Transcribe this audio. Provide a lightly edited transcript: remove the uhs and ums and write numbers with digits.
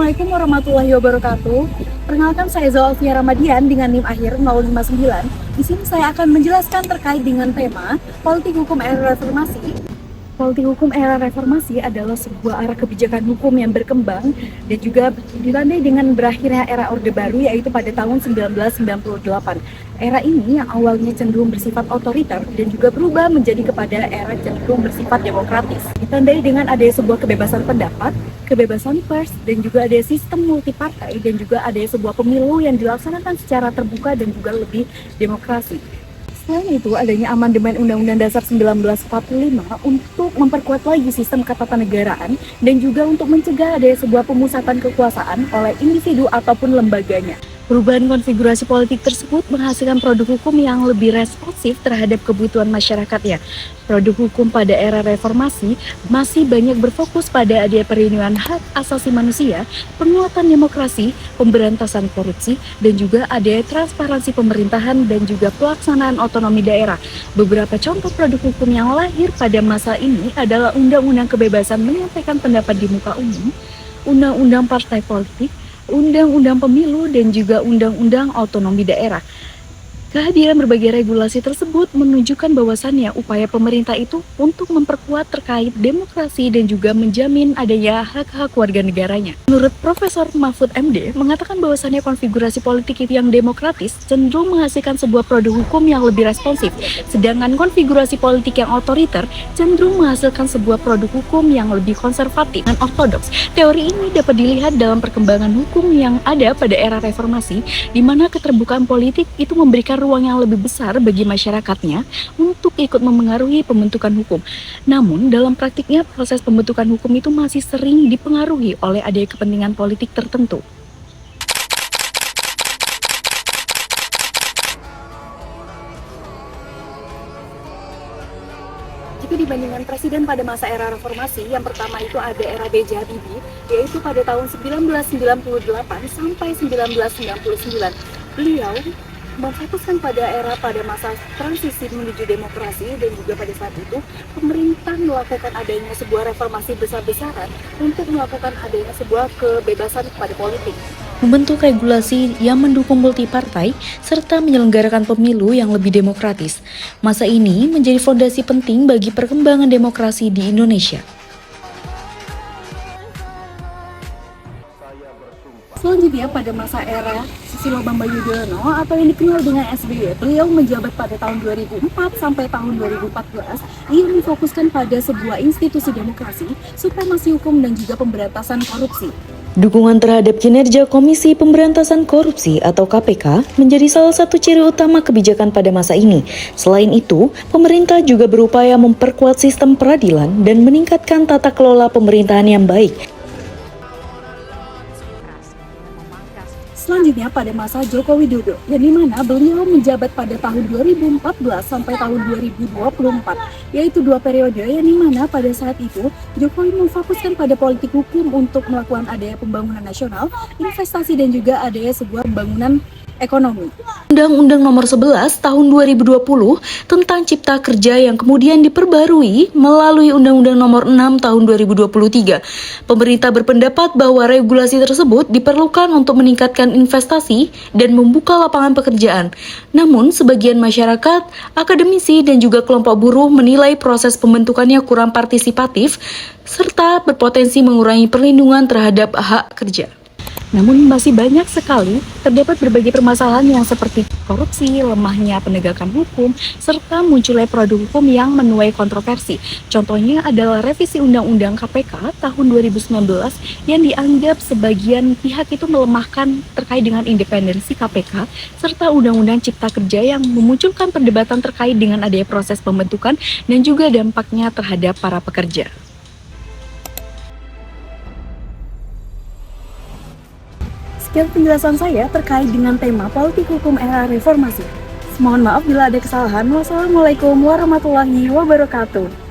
Assalamualaikum warahmatullahi wabarakatuh. Perkenalkan, saya Zalfia Ramadian dengan NIM akhir 059. Di sini saya akan menjelaskan terkait dengan tema politik hukum era reformasi. Politik hukum era reformasi adalah sebuah arah kebijakan hukum yang berkembang dan juga ditandai dengan berakhirnya era Orde Baru, yaitu pada tahun 1998. Era ini yang awalnya cenderung bersifat otoriter dan juga berubah menjadi kepada era cenderung bersifat demokratis. Ditandai dengan adanya sebuah kebebasan pendapat, kebebasan pers, dan juga ada sistem multipartai, dan juga ada sebuah pemilu yang dilaksanakan secara terbuka dan juga lebih demokrasi. Selain itu, adanya amandemen Undang-Undang Dasar 1945 untuk memperkuat lagi sistem ketatanegaraan dan juga untuk mencegah adanya sebuah pemusatan kekuasaan oleh individu ataupun lembaganya. Perubahan konfigurasi politik tersebut menghasilkan produk hukum yang lebih responsif terhadap kebutuhan masyarakatnya. Produk hukum pada era reformasi masih banyak berfokus pada adanya perlindungan hak asasi manusia, penguatan demokrasi, pemberantasan korupsi, dan juga adanya transparansi pemerintahan dan juga pelaksanaan otonomi daerah. Beberapa contoh produk hukum yang lahir pada masa ini adalah Undang-Undang Kebebasan Menyampaikan Pendapat di Muka Umum, Undang-Undang Partai Politik, Undang-Undang Pemilu, dan juga Undang-Undang Otonomi Daerah. Kehadiran berbagai regulasi tersebut menunjukkan bahwasannya upaya pemerintah itu untuk memperkuat terkait demokrasi dan juga menjamin adanya hak-hak warga negaranya. Menurut Profesor Mahfud MD, mengatakan bahwasannya konfigurasi politik yang demokratis cenderung menghasilkan sebuah produk hukum yang lebih responsif, sedangkan konfigurasi politik yang otoriter cenderung menghasilkan sebuah produk hukum yang lebih konservatif dan ortodoks. Teori ini dapat dilihat dalam perkembangan hukum yang ada pada era reformasi, di mana keterbukaan politik itu memberikan ruang yang lebih besar bagi masyarakatnya untuk ikut memengaruhi pembentukan hukum. Namun, dalam praktiknya proses pembentukan hukum itu masih sering dipengaruhi oleh adanya kepentingan politik tertentu. Jika dibandingkan presiden pada masa era reformasi, yang pertama itu ada era B.J. Habibie, yaitu pada tahun 1998 sampai 1999. Beliau memfokuskan pada era pada masa transisi menuju demokrasi, dan juga pada saat itu pemerintah melakukan adanya sebuah reformasi besar-besaran untuk melakukan adanya sebuah kebebasan pada politik. Membentuk regulasi yang mendukung multipartai serta menyelenggarakan pemilu yang lebih demokratis. Masa ini menjadi fondasi penting bagi perkembangan demokrasi di Indonesia. Selanjutnya, pada masa era Susilo Bambang Yudhoyono atau yang dikenal dengan SBY, beliau menjabat pada tahun 2004 sampai tahun 2014. Ia memfokuskan pada sebuah institusi demokrasi, supremasi hukum, dan juga pemberantasan korupsi. Dukungan terhadap kinerja Komisi Pemberantasan Korupsi atau KPK menjadi salah satu ciri utama kebijakan pada masa ini. Selain itu, pemerintah juga berupaya memperkuat sistem peradilan dan meningkatkan tata kelola pemerintahan yang baik. Selanjutnya, pada masa Joko Widodo, yang dimana beliau menjabat pada tahun 2014 sampai tahun 2024, yaitu 2 periode, yang dimana pada saat itu Jokowi memfokuskan pada politik hukum untuk melakukan adanya pembangunan nasional, investasi, dan juga adanya sebuah pembangunan ekonomi. Undang-Undang Nomor 11 Tahun 2020 tentang Cipta Kerja yang kemudian diperbarui melalui Undang-Undang Nomor 6 Tahun 2023. Pemerintah berpendapat bahwa regulasi tersebut diperlukan untuk meningkatkan investasi dan membuka lapangan pekerjaan. Namun, sebagian masyarakat, akademisi, dan juga kelompok buruh menilai proses pembentukannya kurang partisipatif serta berpotensi mengurangi perlindungan terhadap hak kerja. Namun masih banyak sekali terdapat berbagai permasalahan yang seperti korupsi, lemahnya penegakan hukum, serta munculnya produk hukum yang menuai kontroversi. Contohnya adalah revisi Undang-Undang KPK tahun 2019 yang dianggap sebagian pihak itu melemahkan terkait dengan independensi KPK, serta Undang-Undang Cipta Kerja yang memunculkan perdebatan terkait dengan adanya proses pembentukan dan juga dampaknya terhadap para pekerja. Sekian penjelasan saya terkait dengan tema politik hukum era reformasi. Mohon maaf bila ada kesalahan. Wassalamualaikum warahmatullahi wabarakatuh.